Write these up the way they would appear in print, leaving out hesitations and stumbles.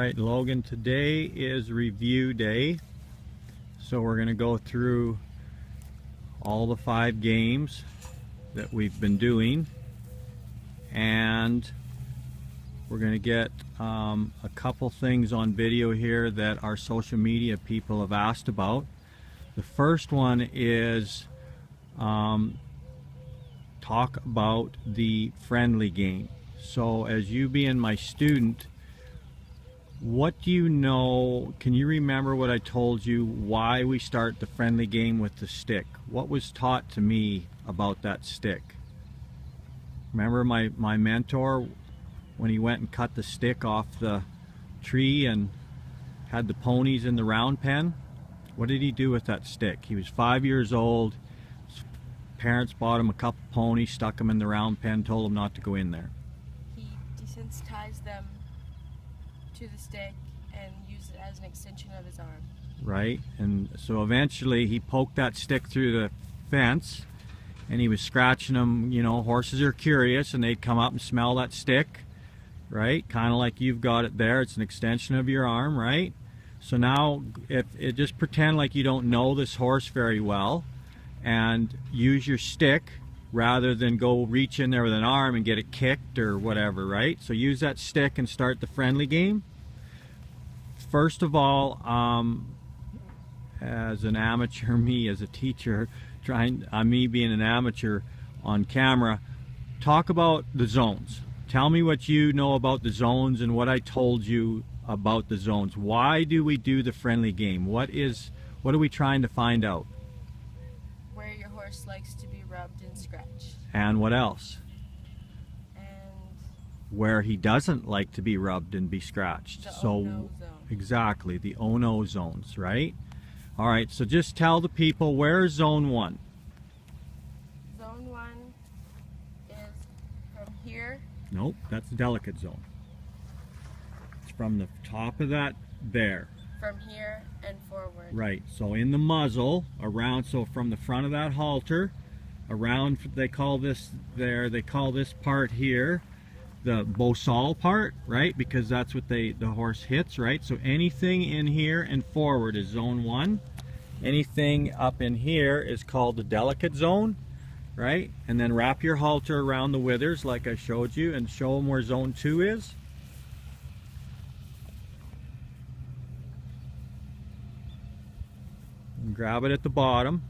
Alright, Logan, today is review day. So we're going to go through all the 5 games that we've been doing. And we're going to get a couple things on video here that our social media people have asked about. The first one is talk about the friendly game. So as you being my student, what do you know? Can you remember what I told you, why we start the friendly game with the stick? What was taught to me about that stick? Remember my mentor, when he went and cut the stick off the tree and had the ponies in the round pen? What did he do with that stick? He was 5 years old. His parents bought him a couple ponies, stuck him in the round pen, told him not to go in there. He desensitized them to the stick and used it as an extension of his arm. Right, and so eventually he poked that stick through the fence and he was scratching them. You know, horses are curious and they'd come up and smell that stick, right? Kind of like you've got it there. It's an extension of your arm, right? So now, if it just pretend like you don't know this horse very well and use your stick rather than go reach in there with an arm and get it kicked or whatever, right? So use that stick and start the friendly game. First of all, as an amateur, me as a teacher, me being an amateur on camera, talk about the zones. Tell me what you know about the zones and what I told you about the zones. Why do we do the friendly game? What are we trying to find out? Where your horse likes to be rubbed and scratched. And what else? And where he doesn't like to be rubbed and be scratched. the So oh no zone. exactly, the oh no zones, right? All right, so just tell the people, where's zone 1? Zone 1 is from here. Nope, that's the delicate zone. It's from the top of that there. From here and forward. Right, so in the muzzle, around, so from the front of that halter, around, they call this part here the bossal part, right? Because that's what the horse hits, right? So anything in here and forward is zone 1. Anything up in here is called the delicate zone, right? And then wrap your halter around the withers like I showed you and show them where zone 2 is. And grab it at the bottom,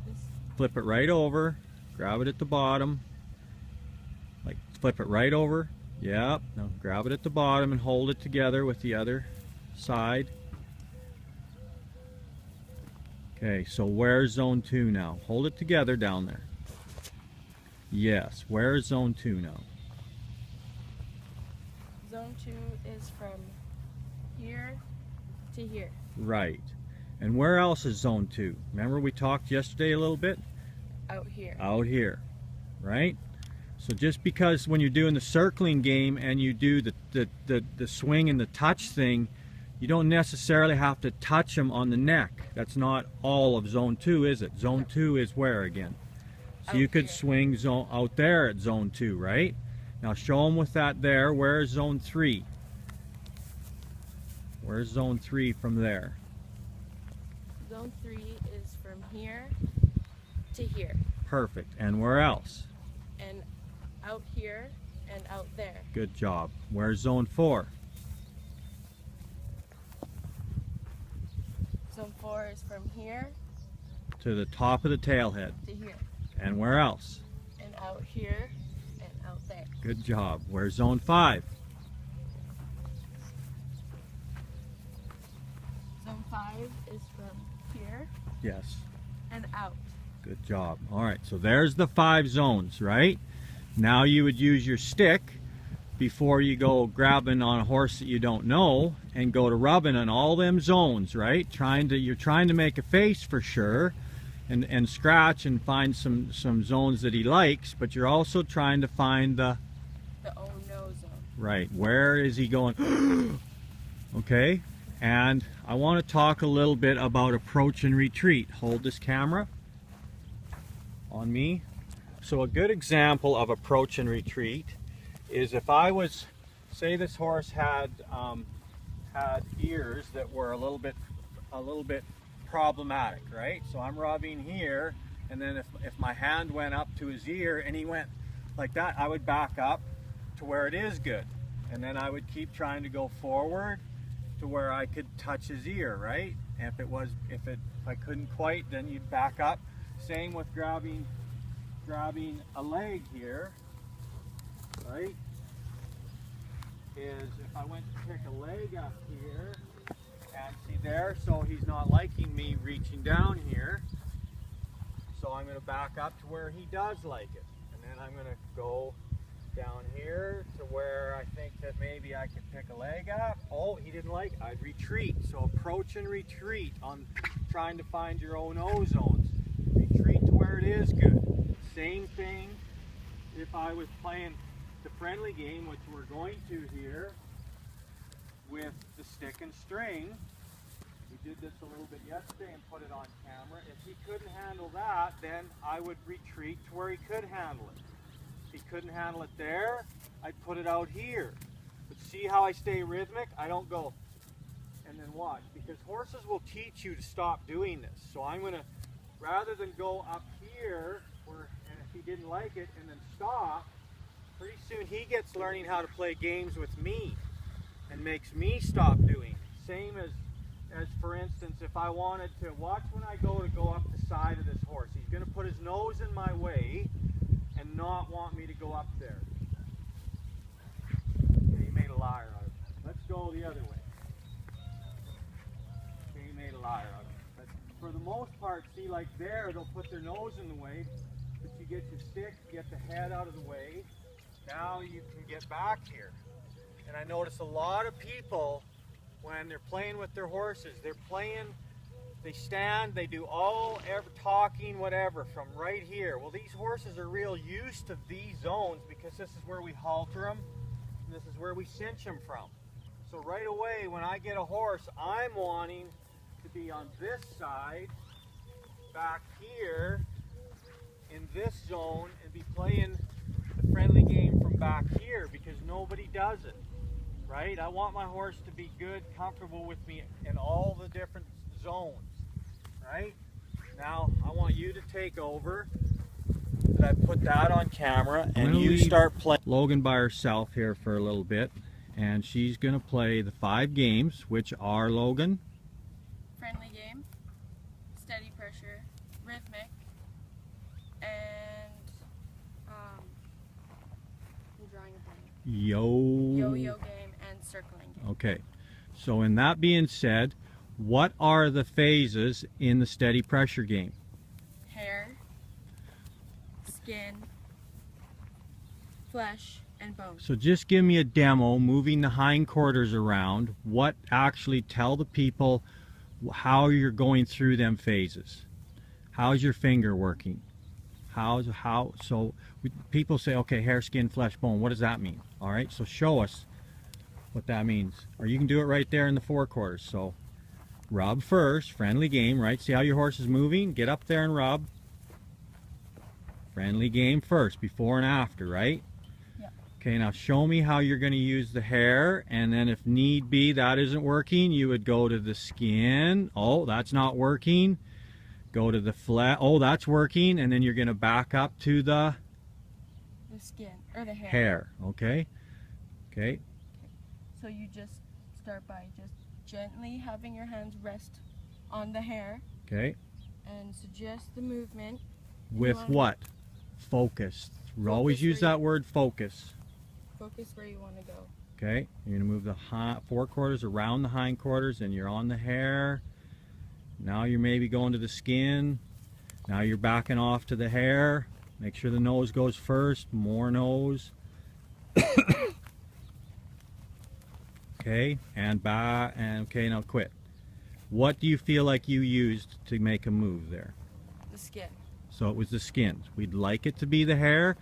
flip it right over, grab it at the bottom, like flip it right over. Yep, now grab it at the bottom and hold it together with the other side. Okay, so where's zone 2 now? Hold it together down there. Yes, where's zone 2 now? Zone 2 is from here to here. Right. And where else is zone 2? Remember we talked yesterday a little bit? Out here. Out here, right? So just because when you're doing the circling game and you do the swing and the touch thing, you don't necessarily have to touch them on the neck. That's not all of zone 2, is it? Zone 2 is where again? So Out you could here. swing zone out there at zone 2, right? Now show them with that there. Where's zone 3? Where's zone 3 from there? Zone 3 is from here to here. Perfect. And where else? And out here and out there. Good job. Where's zone 4? Zone 4 is from here To the top of the tailhead. to here. And where else? And out here and out there. Good job. Where's zone 5? Zone 5 is from here Yes. and out. Good job. All right, so there's the 5 zones, right? Now you would use your stick before you go grabbing on a horse that you don't know and go to rubbing on all them zones, right? You're trying to make a face for sure and scratch and find some zones that he likes, but you're also trying to find the oh no zone. right. Where is he going? Okay, and I want to talk a little bit about approach and retreat. Hold this camera on me. So a good example of approach and retreat is if I was, say this horse had had ears that were a little bit problematic, right? So I'm rubbing here, and then if my hand went up to his ear and he went like that, I would back up to where it is good, and then I would keep trying to go forward to where I could touch his ear, right? And if I couldn't quite, then you'd back up. Same with grabbing a leg here, right? Is if I went to pick a leg up here, and see there, so he's not liking me reaching down here, so I'm going to back up to where he does like it, and then I'm going to go down here to where I think that maybe I could pick a leg up. Oh, he didn't like it. I'd retreat. So approach and retreat on trying to find your own O-zones. Retreat to where it is good. Same thing if I was playing the friendly game, which we're going to here, with the stick and string. We did this a little bit yesterday and put it on camera. If he couldn't handle that, then I would retreat to where he could handle it. If he couldn't handle it there, I'd put it out here. But see how I stay rhythmic? I don't go and then watch, because horses will teach you to stop doing this. So I'm going to, rather than go up here, and if he didn't like it, and then stop, pretty soon he gets learning how to play games with me and makes me stop doing it. Same as for instance, if I wanted to, watch when I go up the side of this horse. He's going to put his nose in my way and not want me to go up there. Okay, he made a liar out of it. Let's go the other way. Okay, he made a liar out of it. But for the most part, see, like there, they'll put their nose in the way, but you get your stick, get the head out of the way. Now you can get back here. And I notice a lot of people, when they're playing with their horses, they stand, they do talking, whatever, from right here. Well, these horses are real used to these zones because this is where we halter them, and this is where we cinch them from. So right away, when I get a horse, I'm wanting to be on this side, back here, in this zone, and be playing the friendly game from back here, because nobody does it. Right? I want my horse to be good, comfortable with me in all the different zones. Right? Now, I want you to take over. I put that on camera, and you start playing. Logan by herself here for a little bit, and she's going to play the 5 games, which are, Logan? Friendly game, steady pressure, rhythmic, and I'm drawing a blank. Yo-yo game. Circling game. Okay, so in that being said, what are the phases in the steady pressure game? Hair, skin, flesh, and bone. So just give me a demo, moving the hindquarters around. Tell the people how you're going through them phases. How's your finger working? People say, okay, hair, skin, flesh, bone. What does that mean? All right, so show us what that means. Or you can do it right there in the forequarters. So rub first, friendly game, right? See how your horse is moving? Get up there and rub. Friendly game first, before and after, right? Yeah. Okay, now show me how you're going to use the hair, and then if need be that isn't working, you would go to the skin. Oh, that's not working. Go to the flesh. Oh, that's working, and then you're going to back up to the skin, or the hair. Hair, okay? Okay. So you just start by just gently having your hands rest on the hair. Okay. And suggest the movement. With what? Focus. We always use that word, focus. Focus where you want to go. Okay. You're going to move the forequarters around the hindquarters, and you're on the hair. Now you're maybe going to the skin. Now you're backing off to the hair. Make sure the nose goes first. More nose. Okay, and back, and okay, now quit. What do you feel like you used to make a move there? The skin. So it was the skin. We'd like it to be the hair.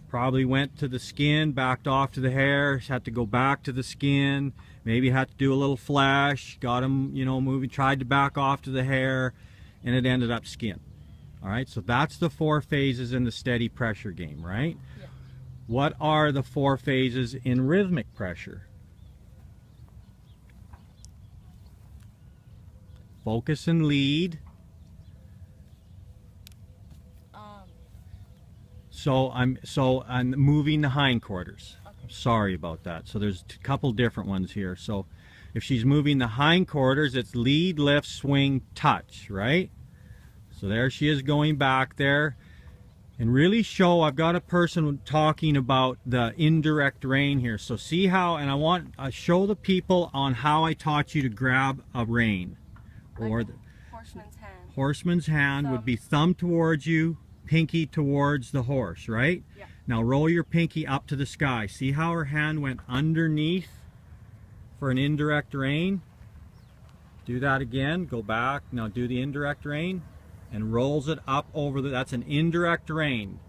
Probably went to the skin, backed off to the hair, had to go back to the skin, maybe had to do a little flash, got him, moving, tried to back off to the hair, and it ended up skin. All right, so that's the 4 phases in the steady pressure game, right? Yeah. What are the 4 phases in rhythmic pressure? Focus and lead. So I'm moving the hindquarters. Okay. Sorry about that. So there's a couple different ones here. So if she's moving the hindquarters, it's lead, lift, swing, touch, right? So there she is going back there. And really show, I've got a person talking about the indirect rein here. So see how, and I want to show the people on how I taught you to grab a rein. Or Like the horseman's hand. horseman's hand would be thumb towards you, pinky towards the horse, right? Yeah. Now roll your pinky up to the sky. See how her hand went underneath for an indirect rein? Do that again, go back. Now do the indirect rein and rolls it up over the, that's an indirect rein,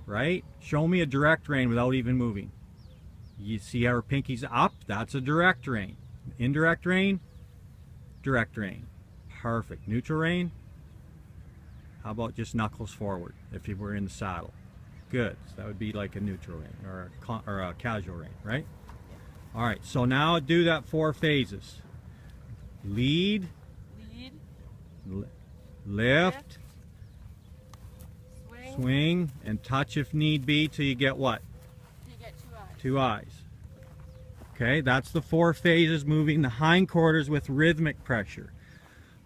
right? Show me a direct rein without even moving. You see how her pinky's up? That's a direct rein. Indirect rein, direct rein. Perfect. Neutral rein. How about just knuckles forward if you were in the saddle? Good. So that would be like a neutral rein or a casual rein, right? All right. So now do that 4 phases. Lead. Lead. Lift. Swing. Swing and touch if need be till you get what? You get 2 eyes. 2 eyes. Okay, that's the 4 phases, moving the hindquarters with rhythmic pressure.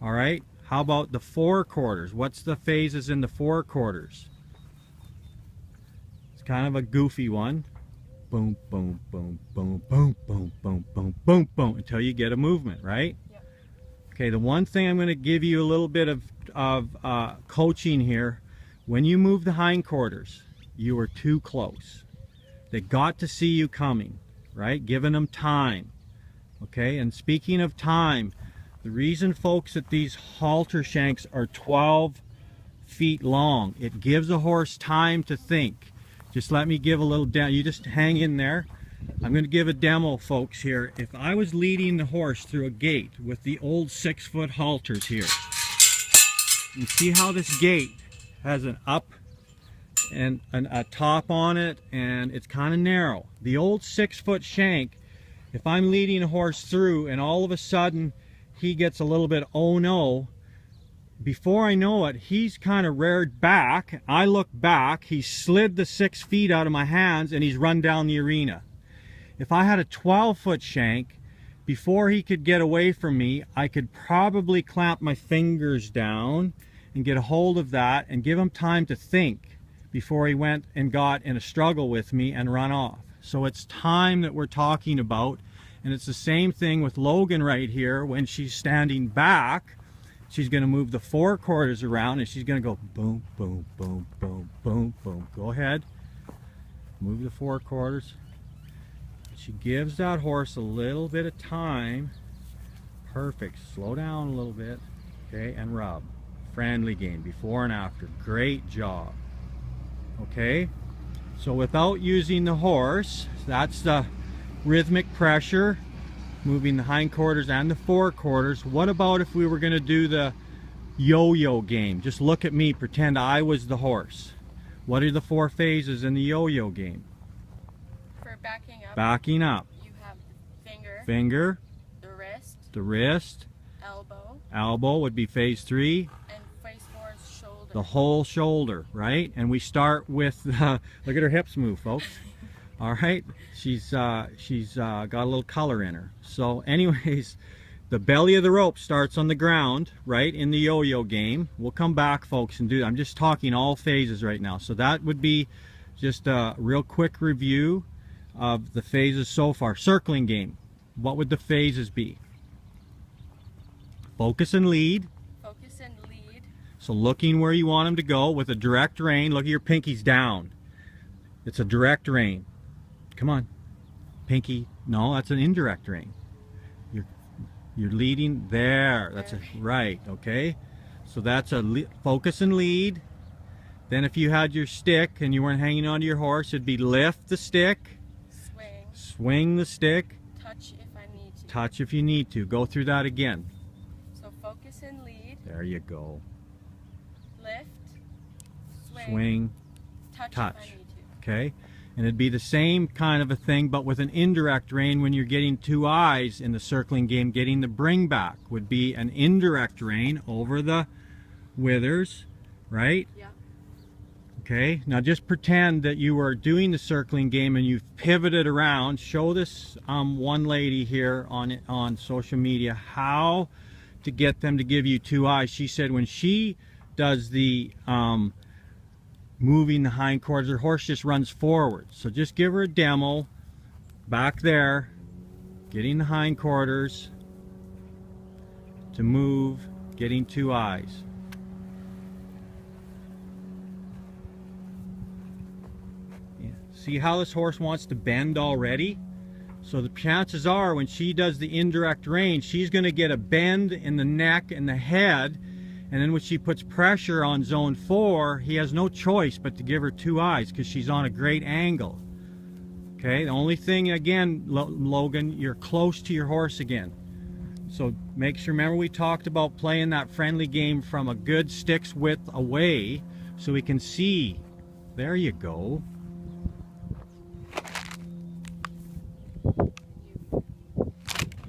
All right, how about the 4 quarters? What's the phases in the 4 quarters? It's kind of a goofy one. Boom, boom, boom, boom, boom, boom, boom, boom, boom, boom, until you get a movement, right? Yep. Okay, the one thing I'm going to give you a little bit of coaching here. When you move the hindquarters, you are too close. They got to see you coming, right? Giving them time. Okay, and speaking of time, the reason, folks, that these halter shanks are 12 feet long, it gives a horse time to think. Just let me give a little demo. You just hang in there. I'm going to give a demo, folks, here. If I was leading the horse through a gate with the old 6-foot halters here, you see how this gate has an up and a top on it, and it's kind of narrow. The old 6-foot shank, if I'm leading a horse through and all of a sudden he gets a little bit oh no, before I know it, he's kind of reared back. I look back, he slid the 6 feet out of my hands and he's run down the arena. If I had a 12-foot shank, before he could get away from me, I could probably clamp my fingers down and get a hold of that and give him time to think before he went and got in a struggle with me and run off. So it's time that we're talking about, and it's the same thing with Logan right here. When she's standing back, she's going to move the 4 quarters around and she's going to go boom, boom, boom, boom, boom, boom. Go ahead, move the 4 quarters. She gives that horse a little bit of time. Perfect. Slow down a little bit, okay, and rub. Friendly game, before and after. Great job. Okay, so without using the horse, that's the rhythmic pressure, moving the hindquarters and the 4 quarters. What about if we were going to do the yo-yo game? Just look at me, pretend I was the horse. What are the 4 phases in the yo-yo game? For backing up. Backing up. You have finger. Finger. The wrist. The wrist. Elbow. Elbow would be phase 3. And phase 4 is shoulder. The whole shoulder, right? And we start with, look at her hips move, folks. All right, she's got a little color in her. So anyways, the belly of the rope starts on the ground, right, in the yo-yo game. We'll come back, folks, and do, I'm just talking all phases right now. So that would be just a real quick review of the phases so far. Circling game, what would the phases be? Focus and lead. Focus and lead. So looking where you want them to go with a direct rein. Look at your pinkies down. It's a direct rein. Come on, pinky. No, that's an indirect rein. You're leading there. That's a right. Okay, so that's a focus and lead. Then if you had your stick and you weren't hanging onto your horse, it'd be lift the stick, Swing. swing the stick, Touch if I need to. touch if you need to. Go through that again. So focus and lead. There you go. Lift. Swing. Swing, Touch touch. if I need to. Okay, And it'd be the same kind of a thing, but with an indirect rein when you're getting 2 eyes in the circling game. Getting the bring back would be an indirect rein over the withers, right? Yeah. Okay, now just pretend that you are doing the circling game and you've pivoted around. Show this one lady here on social media how to get them to give you 2 eyes. She said when she does the moving the hindquarters, her horse just runs forward. So just give her a demo back there, getting the hindquarters to move, getting 2 eyes. Yeah. See how this horse wants to bend already? So the chances are when she does the indirect rein, she's going to get a bend in the neck and the head. And then when she puts pressure on zone 4, he has no choice but to give her 2 eyes because she's on a great angle. Okay, the only thing, again, Logan, you're close to your horse again. So make sure, remember we talked about playing that friendly game from a good sticks width away so we can see. There you go.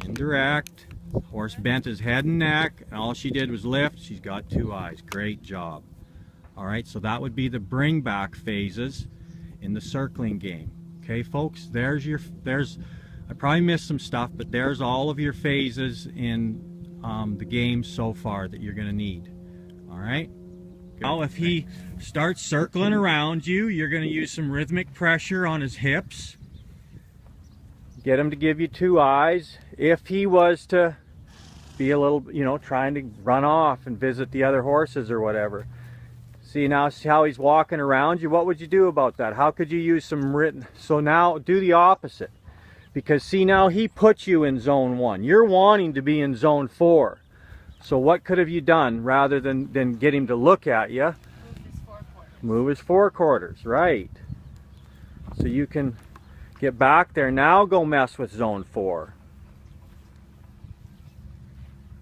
Indirect. Horse bent his head and neck, and all she did was lift. She's got 2 eyes. Great job. All right, so that would be the bring back phases in the circling game. Okay, folks, I probably missed some stuff, but there's all of your phases in the game so far that you're going to need. All right. Now, if he starts circling around you, you're going to use some rhythmic pressure on his hips. Get him to give you 2 eyes. If he was to be a little, trying to run off and visit the other horses or whatever. See how he's walking around you? What would you do about that? How could you use some written? So now do the opposite. Because see, now he puts you in zone 1. You're wanting to be in zone 4. So what could have you done rather than get him to look at you? Move his 4 quarters. Move his 4 quarters, right. So you can get back there. Now go mess with zone 4.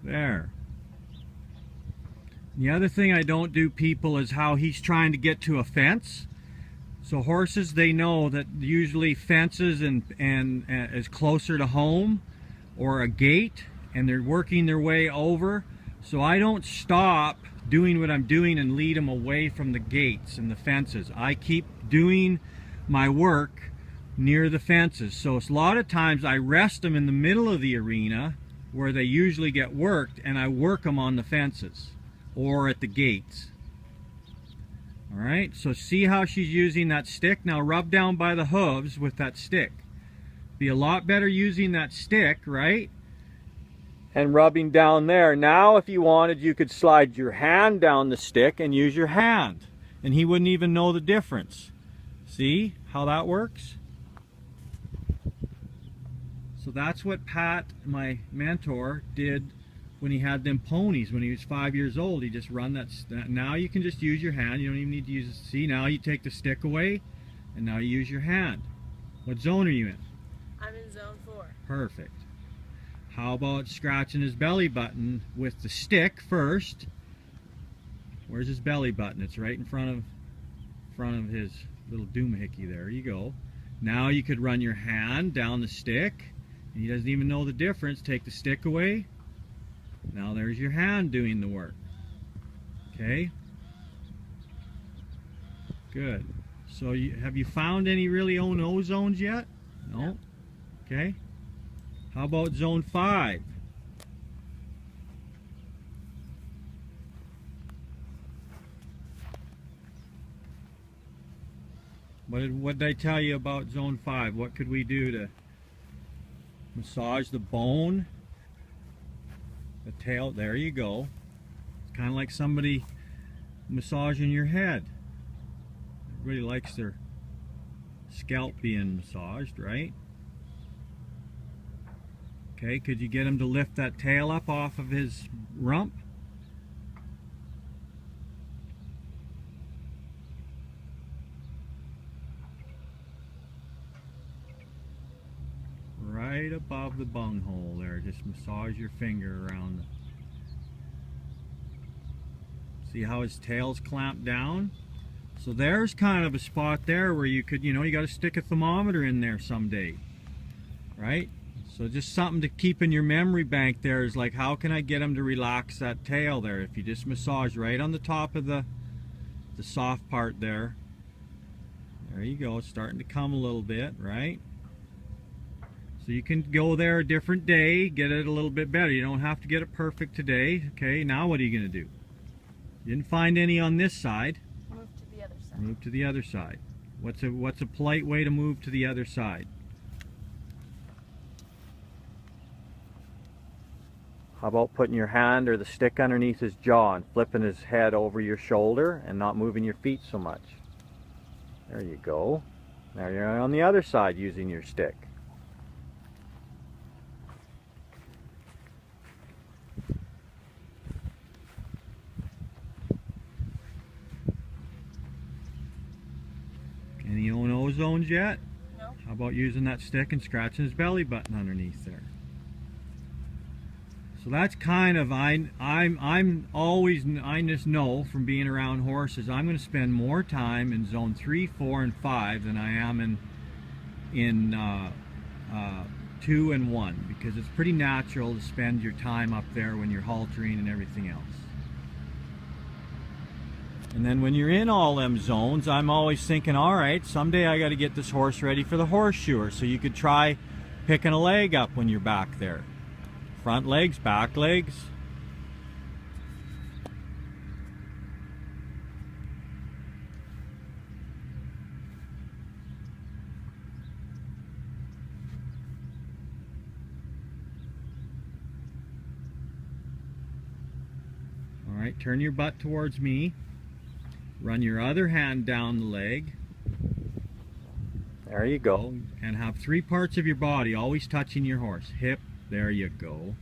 There. The other thing I don't do, people, is how he's trying to get to a fence. So horses, they know that usually fences and is closer to home or a gate, and they're working their way over. So I don't stop doing what I'm doing and lead them away from the gates and the fences. I keep doing my work near the fences. So a lot of times I rest them in the middle of the arena where they usually get worked, and I work them on the fences or at the gates. All right, so see how she's using that stick? Now rub down by the hooves with that stick. Be a lot better using that stick, right? And rubbing down there. Now if you wanted, you could slide your hand down the stick and use your hand, and he wouldn't even know the difference. See how that works? So that's what Pat, my mentor, did when he had them ponies when he was 5 years old. He just run that. Now you can just use your hand. You don't even need to use it. See, now you take the stick away, and now you use your hand. What zone are you in? I'm in zone 4. Perfect. How about scratching his belly button with the stick first? Where's his belly button? It's right in front of his little doohickey. There you go. Now you could run your hand down the stick, and he doesn't even know the difference. Take the stick away. Now there's your hand doing the work. Okay? Good. So have you found any really no zones yet? No? Okay. How about zone 5? What did I tell you about zone 5? What could we do to massage the bone? The tail, there you go. It's kind of like somebody massaging your head. Everybody likes their scalp being massaged, right? Okay, could you get him to lift that tail up off of his rump? Right above the bunghole there. Just massage your finger around. See how his tail's clamped down? So there's kind of a spot there where you could, you know, you got to stick a thermometer in there someday, right? So just something to keep in your memory bank there is like, how can I get them to relax that tail there? If you just massage right on the top of the soft part there. There you go, it's starting to come a little bit, right? So you can go there a different day, get it a little bit better. You don't have to get it perfect today. Okay, now what are you going to do? You didn't find any on this side. Move to the other side. Move to the other side. What's a polite way to move to the other side? How about putting your hand or the stick underneath his jaw and flipping his head over your shoulder and not moving your feet so much? There you go. Now you're on the other side using your stick. Any O zones yet? No. How about using that stick and scratching his belly button underneath there? So that's kind of, I'm always, I just know from being around horses, I'm going to spend more time in zone 3, 4, and 5 than I am in 2 and 1, because it's pretty natural to spend your time up there when you're haltering and everything else. And then when you're in all them zones, I'm always thinking, all right, someday I got to get this horse ready for the horseshoer. So you could try picking a leg up when you're back there. Front legs, back legs. All right, turn your butt towards me. Run your other hand down the leg. There you go. And have 3 parts of your body always touching your horse. Hip, there you go.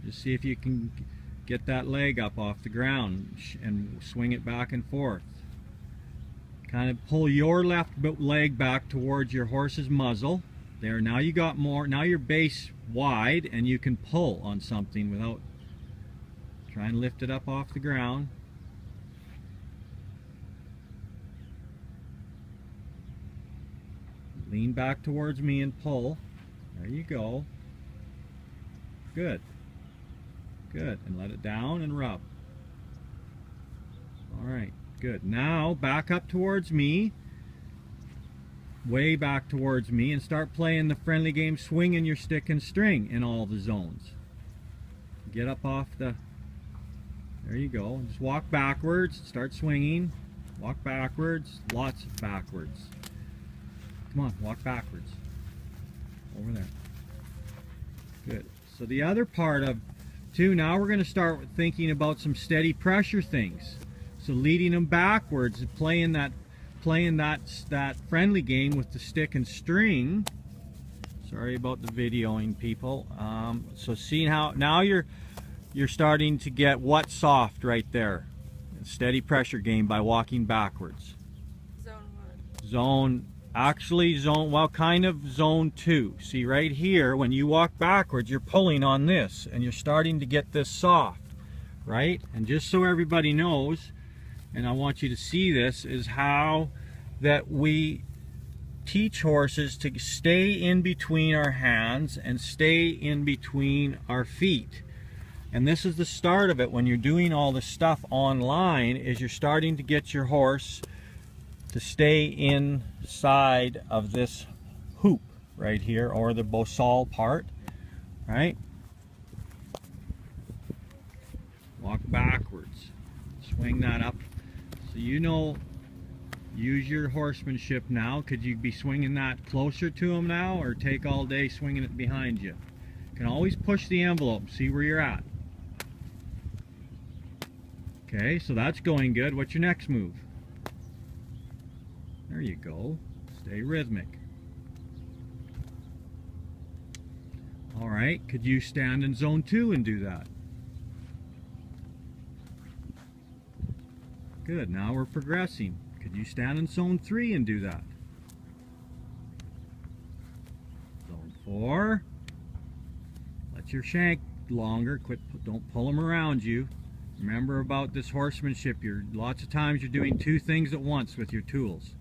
Just see if you can get that leg up off the ground and swing it back and forth. Kind of pull your left leg back towards your horse's muzzle. There, now you got more, now your base wide and you can pull on something without trying to lift it up off the ground. Lean back towards me and pull. There you go. Good. Good. And let it down and rub. Alright, good. Now back up towards me. Way back towards me, and start playing the friendly game, swinging your stick and string in all the zones. Get up off the... There you go. Just walk backwards. Start swinging. Walk backwards. Lots of backwards. Come on, walk backwards. Over there. Good. So the other part of too, now we're going to start thinking about some steady pressure things. So leading them backwards, playing that friendly game with the stick and string. Sorry about the videoing, people. So seeing how now you're starting to get what's soft right there. A steady pressure game by walking backwards. Zone 1. Well, kind of zone 2. See right here, when you walk backwards, you're pulling on this and you're starting to get this soft, right? And just so everybody knows, and I want you to see this, is how that we teach horses to stay in between our hands and stay in between our feet. And this is the start of it when you're doing all this stuff online, is you're starting to get your horse to stay inside of this hoop right here, or the bossal part, right? Walk backwards, swing that up. So you know, use your horsemanship now. Could you be swinging that closer to him now, or take all day swinging it behind you? You can always push the envelope, see where you're at. Okay, so that's going good. What's your next move? There you go. Stay rhythmic. All right, could you stand in zone 2 and do that? Good, now we're progressing. Could you stand in zone 3 and do that? Zone 4. Let your shank longer. Don't pull them around you. Remember about this horsemanship. Lots of times you're doing two things at once with your tools.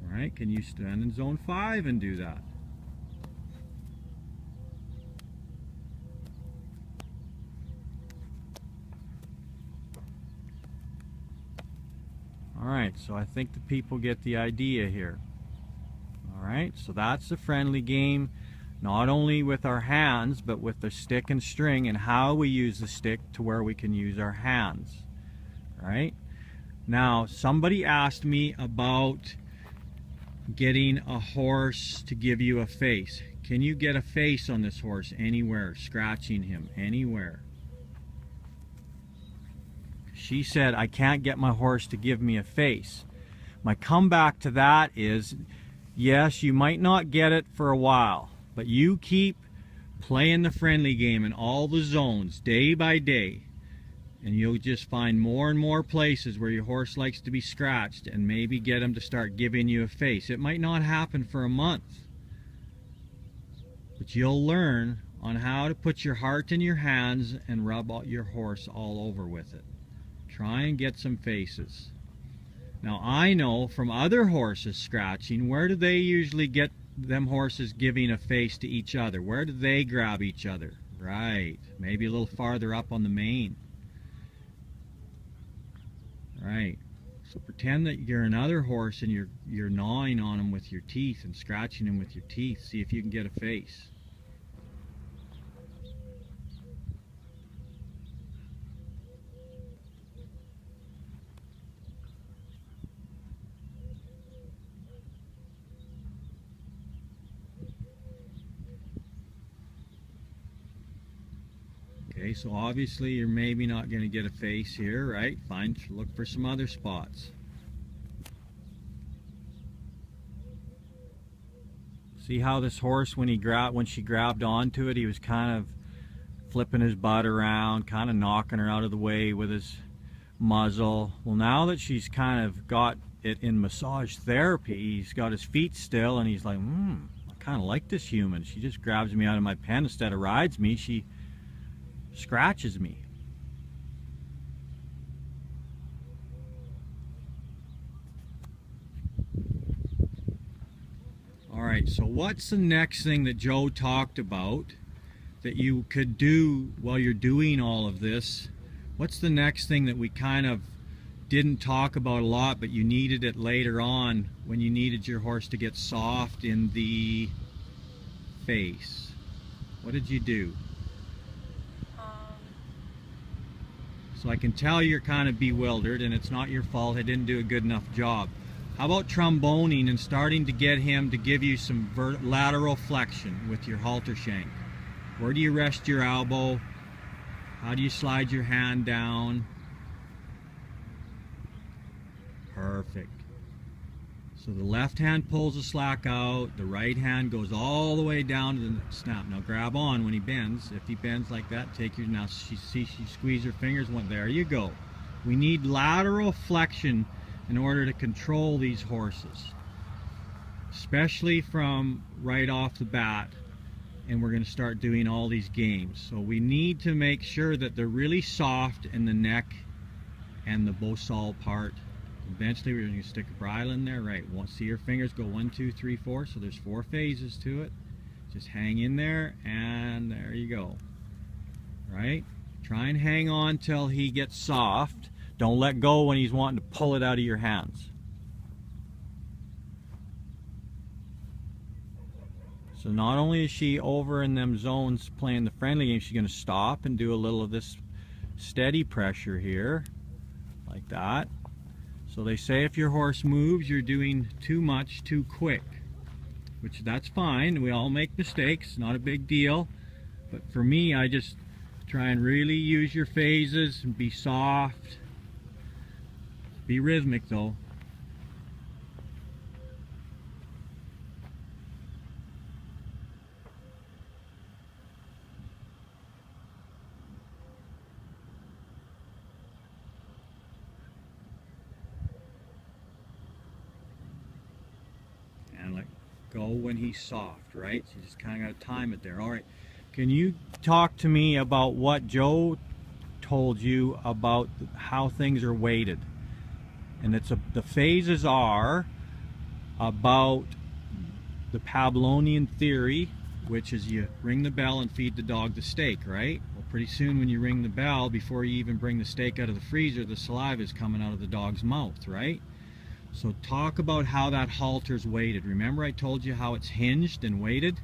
All right, can you stand in zone 5 and do that? All right, so I think the people get the idea here. All right, so that's the friendly game, not only with our hands, but with the stick and string, and how we use the stick to where we can use our hands. All right, now somebody asked me about getting a horse to give you a face. Can you get a face on this horse anywhere, scratching him anywhere? She said, I can't get my horse to give me a face. My comeback to that is, yes, you might not get it for a while, but you keep playing the friendly game in all the zones day by day, and you'll just find more and more places where your horse likes to be scratched, and maybe get him to start giving you a face. It might not happen for a month, but you'll learn on how to put your heart in your hands and rub out your horse all over with it. Try and get some faces. Now I know from other horses scratching, where do they usually get them horses giving a face to each other? Where do they grab each other? Right, maybe a little farther up on the mane. Right, so pretend that you're another horse and you're gnawing on him with your teeth and scratching him with your teeth. See if you can get a face. Okay, so obviously you're maybe not going to get a face here, right? Look for some other spots. See how this horse, when she grabbed onto it, he was kind of flipping his butt around, kind of knocking her out of the way with his muzzle. Well, now that she's kind of got it in massage therapy, he's got his feet still, and he's like, I kind of like this human. She just grabs me out of my pen instead of rides me. She scratches me. All right, so what's the next thing that Joe talked about that you could do while you're doing all of this? What's the next thing that we kind of didn't talk about a lot, but you needed it later on when you needed your horse to get soft in the face? What did you do? So I can tell you're kind of bewildered, and it's not your fault. I didn't do a good enough job. How about tromboning and starting to get him to give you some lateral flexion with your halter shank? Where do you rest your elbow? How do you slide your hand down? Perfect. So the left hand pulls the slack out, the right hand goes all the way down to the snap. Now grab on when he bends. If he bends like that, take your, now she squeeze her fingers, there you go. We need lateral flexion in order to control these horses, especially from right off the bat, and we're going to start doing all these games. So we need to make sure that they're really soft in the neck and the bosal part. Eventually we're going to stick a bridle in there, right? See your fingers go 1, 2, 3, 4, so there's 4 phases to it. Just hang in there, and there you go. Right? Try and hang on till he gets soft. Don't let go when he's wanting to pull it out of your hands. So not only is she over in them zones playing the friendly game, she's going to stop and do a little of this steady pressure here, like that. So they say if your horse moves, you're doing too much too quick, which that's fine. We all make mistakes, not a big deal. But for me, I just try and really use your phases and be soft. Be rhythmic though. And like Go when he's soft, right? So you just kind of got to time it there. All right. Can you talk to me about what Joe told you about how things are weighted? And the phases are about the Pavlovian theory, which is you ring the bell and feed the dog the steak, right? Well, pretty soon when you ring the bell, before you even bring the steak out of the freezer, the saliva is coming out of the dog's mouth, right? So talk about how that halter's weighted. Remember I told you how it's hinged and weighted?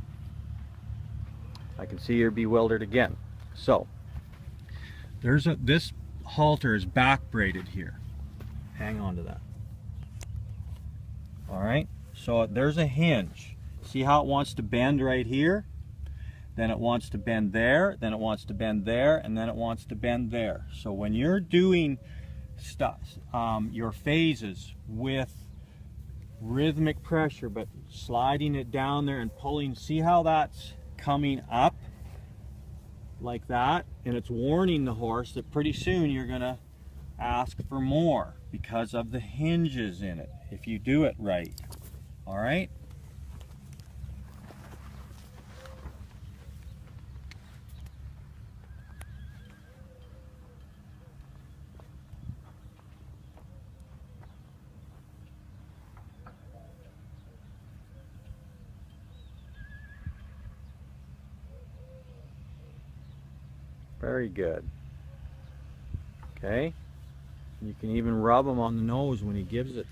I can see you're bewildered again. So this halter is back braided here. Hang on to that. All right, so there's a hinge. See how it wants to bend right here? Then it wants to bend there, then it wants to bend there, and then it wants to bend there. So when you're doing stuff, your phases with rhythmic pressure, but sliding it down there and pulling, see how that's coming up like that? And it's warning the horse that pretty soon you're gonna ask for more because of the hinges in it, if you do it right. All right? Very good. Okay? You can even rub him on the nose when he gives it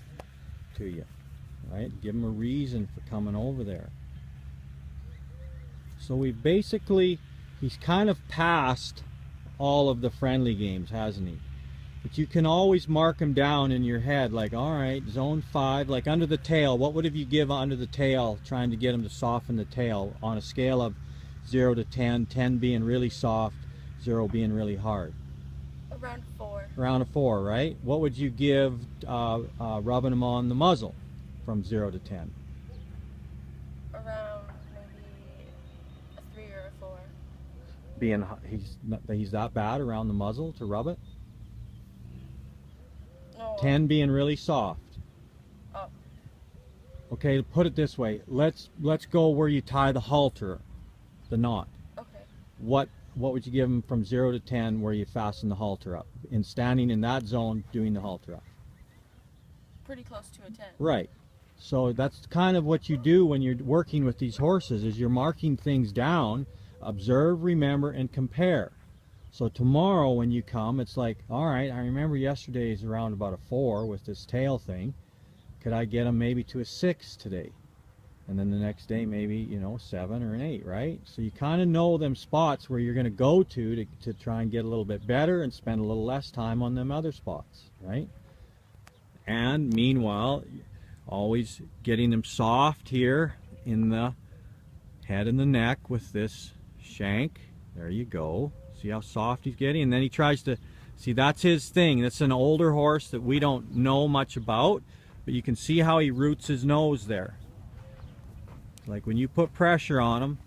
to you. Right? Give him a reason for coming over there. So he's kind of passed all of the friendly games, hasn't he? But you can always mark him down in your head, like, all right, zone 5, like under the tail. What would you give under the tail, trying to get him to soften the tail on a scale of 0 to 10, 10 being really soft, 0 being really hard? Around 4. Around a 4, right? What would you give rubbing him on the muzzle from 0 to 10? Around maybe a 3 or a 4. He's that bad around the muzzle to rub it? No. 10 being really soft. Oh. Okay, put it this way. Let's go where you tie the halter, the knot. Okay. What would you give him from 0 to 10 where you fasten the halter up? In standing in that zone, doing the halter up. Pretty close to a 10. Right. So that's kind of what you do when you're working with these horses, is you're marking things down, observe, remember, and compare. So tomorrow when you come, it's like, all right, I remember yesterday's around about a 4 with this tail thing. Could I get him maybe to a 6 today? And then the next day maybe, you know, 7 or an 8, right? So you kind of know them spots where you're going to go to try and get a little bit better and spend a little less time on them other spots, right? And meanwhile, always getting them soft here in the head and the neck with this shank. There you go. See how soft he's getting? And then he tries to, see, that's his thing. That's an older horse that we don't know much about, but you can see how he roots his nose there. Like when you put pressure on him,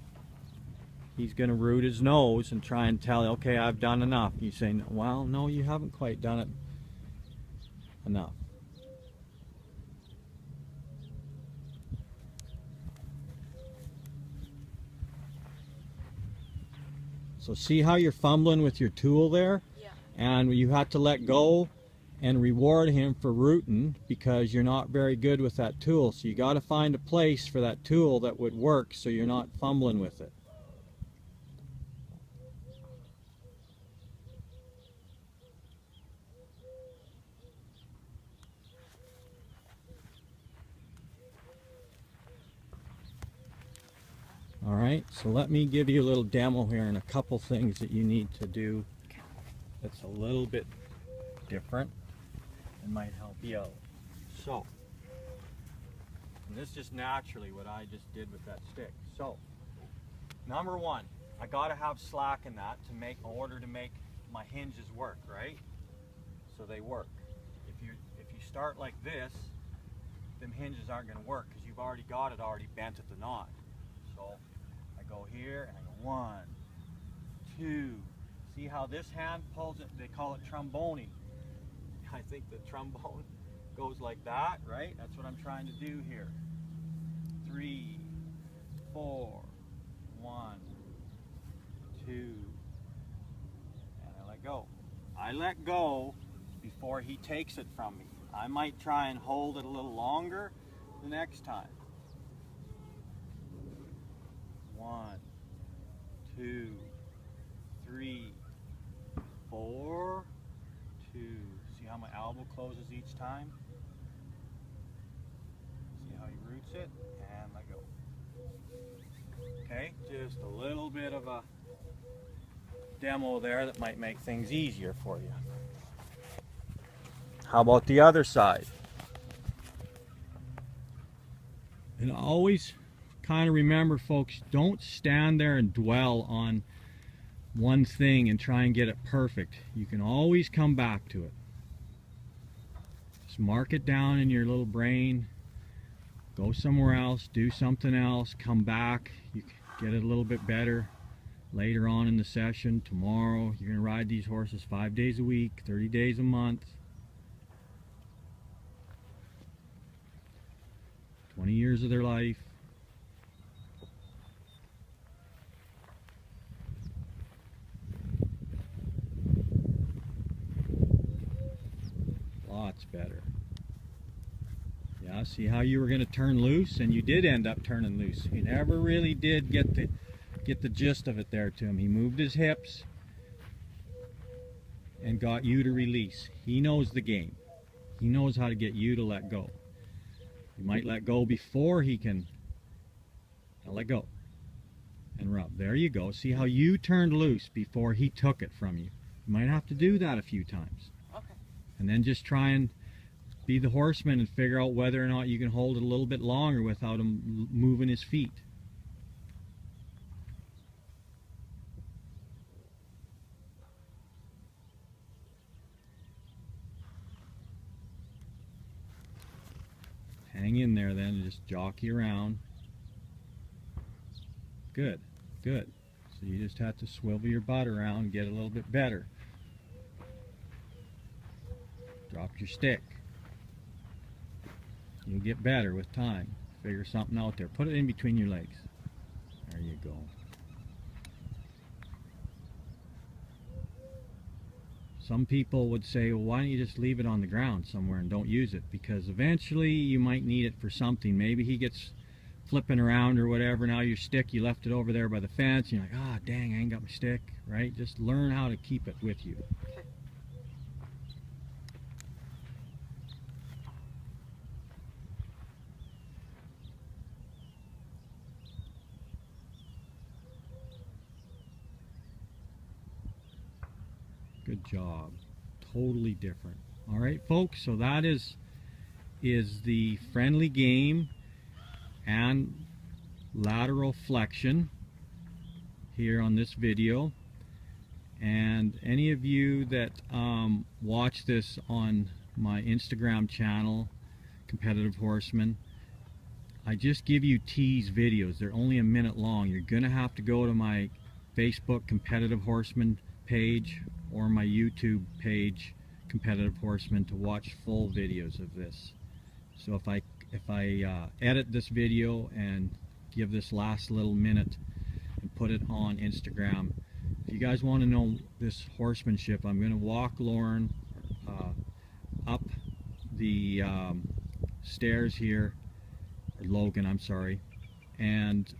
he's going to root his nose and try and tell you, okay, I've done enough. You say, well, no, you haven't quite done it enough. So see how you're fumbling with your tool there? Yeah. And you have to let go and reward him for rooting because you're not very good with that tool. So you got to find a place for that tool that would work so you're not fumbling with it. All right, so let me give you a little demo here and a couple things that you need to do that's a little bit different and might help you out. So, and this is just naturally what I just did with that stick. So, number 1, I got to have slack in that in order to make my hinges work, right? So they work. If you start like this, them hinges aren't going to work because you've already got it already bent at the knot. So I go here and I go 1, 2. See how this hand pulls it? They call it tromboning. I think the trombone goes like that, right? That's what I'm trying to do here. 3, let go before he takes it from me. I might try and hold it a little longer the next time. 1, 2, 3, 4, 2. See how my elbow closes each time? See how he roots it? And let go. Okay, just a little bit of a demo there that might make things easier for you. How about the other side? And always kind of remember, folks, don't stand there and dwell on one thing and try and get it perfect. You can always come back to it. Just mark it down in your little brain. Go somewhere else, do something else, come back. You can get it a little bit better later on in the session. Tomorrow, you're going to ride these horses 5 days a week, 30 days a month. 20 years of their life. Lots better. Yeah, see how you were going to turn loose, and you did end up turning loose. You never really did get the gist of it there to him. He moved his hips and got you to release. He knows the game. He knows how to get you to let go. You might let go before he can. Now let go and rub. There you go. See how you turned loose before he took it from you. You might have to do that a few times. Okay. And then just try and be the horseman and figure out whether or not you can hold it a little bit longer without him moving his feet. Hang in there then and just jockey around. Good, good. So you just have to swivel your butt around and get a little bit better. Drop your stick. You'll get better with time. Figure something out there. Put it in between your legs. There you go. Some people would say, well, why don't you just leave it on the ground somewhere and don't use it? Because eventually you might need it for something. Maybe he gets flipping around or whatever. Now your stick, you left it over there by the fence. You're like, ah, oh, dang, I ain't got my stick, right? Just learn how to keep it with you. Good job. Totally different. All right, folks, so that is the friendly game and lateral flexion here on this video. And any of you that watch this on my Instagram channel, Competitive Horseman, I just give you tease videos. They're only a minute long. You're gonna have to go to my Facebook Competitive Horseman page or my YouTube page, Competitive Horseman, to watch full videos of this. So if I edit this video and give this last little minute and put it on Instagram, if you guys want to know this horsemanship, I'm going to walk Lauren up the stairs here, or Logan, I'm sorry, and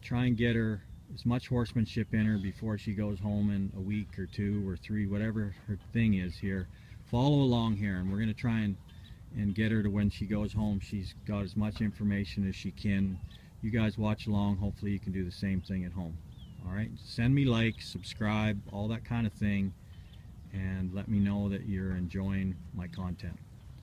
try and get her as much horsemanship in her before she goes home in a week or 2 or 3, whatever her thing is here. Follow along here, and we're going to try and get her to, when she goes home, she's got as much information as she can. You guys watch along. Hopefully you can do the same thing at home. All right, send me likes, subscribe, all that kind of thing, and let me know that you're enjoying my content.